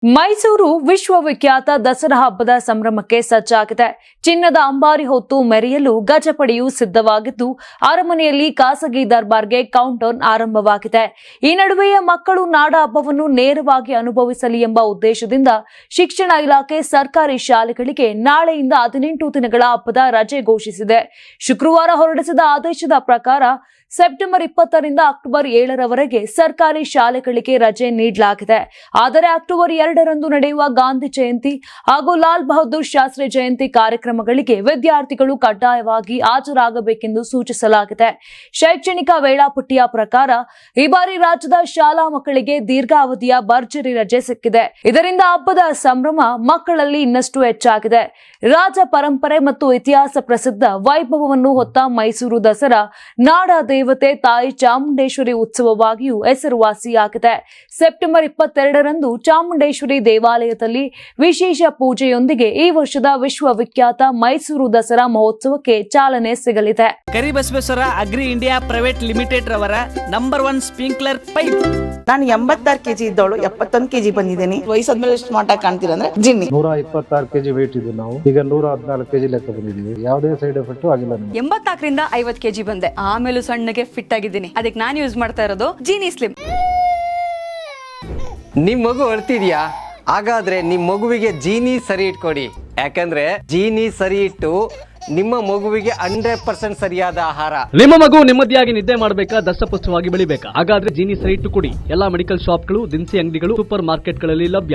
ಮೈಸೂರು ವಿಶ್ವವಿಖ್ಯಾತ ದಸರಾ ಹಬ್ಬದ ಸಂಭ್ರಮಕ್ಕೆ ಸಜ್ಜಾಗಿದೆ. ಚಿನ್ನದ ಅಂಬಾರಿ ಹೊತ್ತು ಮೆರೆಯಲು ಗಜಪಡೆಯು ಸಿದ್ಧವಾಗಿದ್ದು, ಅರಮನೆಯಲ್ಲಿ ಖಾಸಗಿ ದರ್ಬಾರ್ಗೆ ಕೌಂಟ್ ಡೌನ್ ಆರಂಭವಾಗಿದೆ. ಈ ನಡುವೆಯೇ ಮಕ್ಕಳು ನಾಡ ಹಬ್ಬವನ್ನು ನೇರವಾಗಿ ಅನುಭವಿಸಲಿ ಎಂಬ ಉದ್ದೇಶದಿಂದ ಶಿಕ್ಷಣ ಇಲಾಖೆ ಸರ್ಕಾರಿ ಶಾಲೆಗಳಿಗೆ ನಾಳೆಯಿಂದ 18 ದಿನಗಳ ಹಬ್ಬದ ರಜೆ ಘೋಷಿಸಿದೆ. ಶುಕ್ರವಾರ ಹೊರಡಿಸಿದ ಆದೇಶದ ಪ್ರಕಾರ ಸೆಪ್ಟೆಂಬರ್ 20ರಿಂದ ಅಕ್ಟೋಬರ್ 7ರವರೆಗೆ ಸರ್ಕಾರಿ ಶಾಲೆಗಳಿಗೆ ರಜೆ ನೀಡಲಾಗಿದೆ. ಆದರೆ ಅಕ್ಟೋಬರ್ 2ರಂದು ನಡೆಯುವ ಗಾಂಧಿ ಜಯಂತಿ ಹಾಗೂ ಲಾಲ್ ಬಹದ್ದೂರ್ ಶಾಸ್ತ್ರಿ ಜಯಂತಿ ಕಾರ್ಯಕ್ರಮಗಳಿಗೆ ವಿದ್ಯಾರ್ಥಿಗಳು ಕಡ್ಡಾಯವಾಗಿ ಹಾಜರಾಗಬೇಕೆಂದು ಸೂಚಿಸಲಾಗಿದೆ. ಶೈಕ್ಷಣಿಕ ವೇಳಾಪಟ್ಟಿಯ ಪ್ರಕಾರ ಈ ಬಾರಿ ರಾಜ್ಯದ ಶಾಲಾ ಮಕ್ಕಳಿಗೆ ದೀರ್ಘಾವಧಿಯ ಭರ್ಜರಿ ರಜೆ ಸಿಕ್ಕಿದೆ. ಇದರಿಂದ ಹಬ್ಬದ ಸಂಭ್ರಮ ಮಕ್ಕಳಲ್ಲಿ ಇನ್ನಷ್ಟು ಹೆಚ್ಚಾಗಿದೆ. ರಾಜ ಪರಂಪರೆ ಮತ್ತು ಇತಿಹಾಸ ಪ್ರಸಿದ್ಧ ವೈಭವವನ್ನು ಹೊತ್ತ ಮೈಸೂರು ದಸರಾ ನಾಡ ದೇವತೆ ತಾಯಿ ಚಾಮುಂಡೇಶ್ವರಿ ಉತ್ಸವವಾಗಿಯೂ ಹೆಸರುವಾಸಿಯಾಗಿದೆ. ಸೆಪ್ಟೆಂಬರ್ 22ರಂದು ಚಾಮುಂಡೇಶ್ವರಿ ದೇವಾಲಯದಲ್ಲಿ ವಿಶೇಷ ಪೂಜೆಯೊಂದಿಗೆ ಈ ವರ್ಷದ ವಿಶ್ವವಿಖ್ಯಾತ ಮೈಸೂರು ದಸರಾ ಮಹೋತ್ಸವಕ್ಕೆ ಚಾಲನೆ ಸಿಗಲಿದೆ. Karibasaveshwara agri India private limited ರವರ ನಂಬರ್ 1 ಸ್ಪ್ರಿಂಕ್ಲರ್ ಪೈಪ್. ನಾನು 86 ಕೆಜಿ ಇದ್ದವಳು 71 ಕೆಜಿ ಬಂದಿದ್ದೀನಿ. ವಯಸ್ಸಾದ್ಮೇಲೆ ಸ್ಮಾರ್ಟ್ ಆಗಿ ಕಾಣ್ತೀರಾ ಅಂದ್ರೆ ಜಿನ್ನಿ. 126 ಕೆಜಿ ವೇಟ್ ಇದ್ದು ನಾವು ಈಗ 114 ಕೆಜಿ ಲೆಕ್ಕ ಬಂದಿದ್ದೀವಿ. ಯಾವುದೇ ಸೈಡ್ ಎಫೆಕ್ಟ್ ಆಗಿಲ್ಲ. 84ರಿಂದ 50 ಕೆಜಿ ಬಂದೆ. ಆಮೇಲೆ ಸಣ್ಣಗೆ ಫಿಟ್ ಆಗಿದ್ದೀನಿ. ಅದಕ್ಕೆ ನಾನು ಯೂಸ್ ಮಾಡ್ತಾ ಇರೋದು ಜೀನಿ ಸ್ಲಿಮ್. ನಿಮ್ ಮಗು ಅಳ್ತಿದ್ಯಾ? ಹಾಗಾದ್ರೆ ನಿಮ್ ಮಗುವಿಗೆ ಜೀನಿ ಸರಿ ಇಟ್ಕೊಡಿ. ಯಾಕಂದ್ರೆ ಜೀನಿ ಸರಿ ಇಟ್ಟು ನಿಮ್ಮ ಮಗುವಿಗೆ 100% ಸರಿಯಾದ ಆಹಾರ. ನಿಮ್ಮ ಮಗು ನೆಮ್ಮದಿಯಾಗಿ ನಿದ್ದೆ ಮಾಡಬೇಕಾ, ದಷ್ಟಪುಷ್ಟವಾಗಿ ಬೆಳಿಬೇಕಾ? ಹಾಗಾದ್ರೆ ಜೀನಿ ಸರಿ ಇಟ್ಟು ಕೊಡಿ. ಎಲ್ಲಾ ಮೆಡಿಕಲ್ ಶಾಪ್ಗಳು, ದಿನಸಿ ಅಂಗಡಿಗಳು, ಸೂಪರ್ ಮಾರ್ಕೆಟ್ಗಳಲ್ಲಿ ಲಭ್ಯ.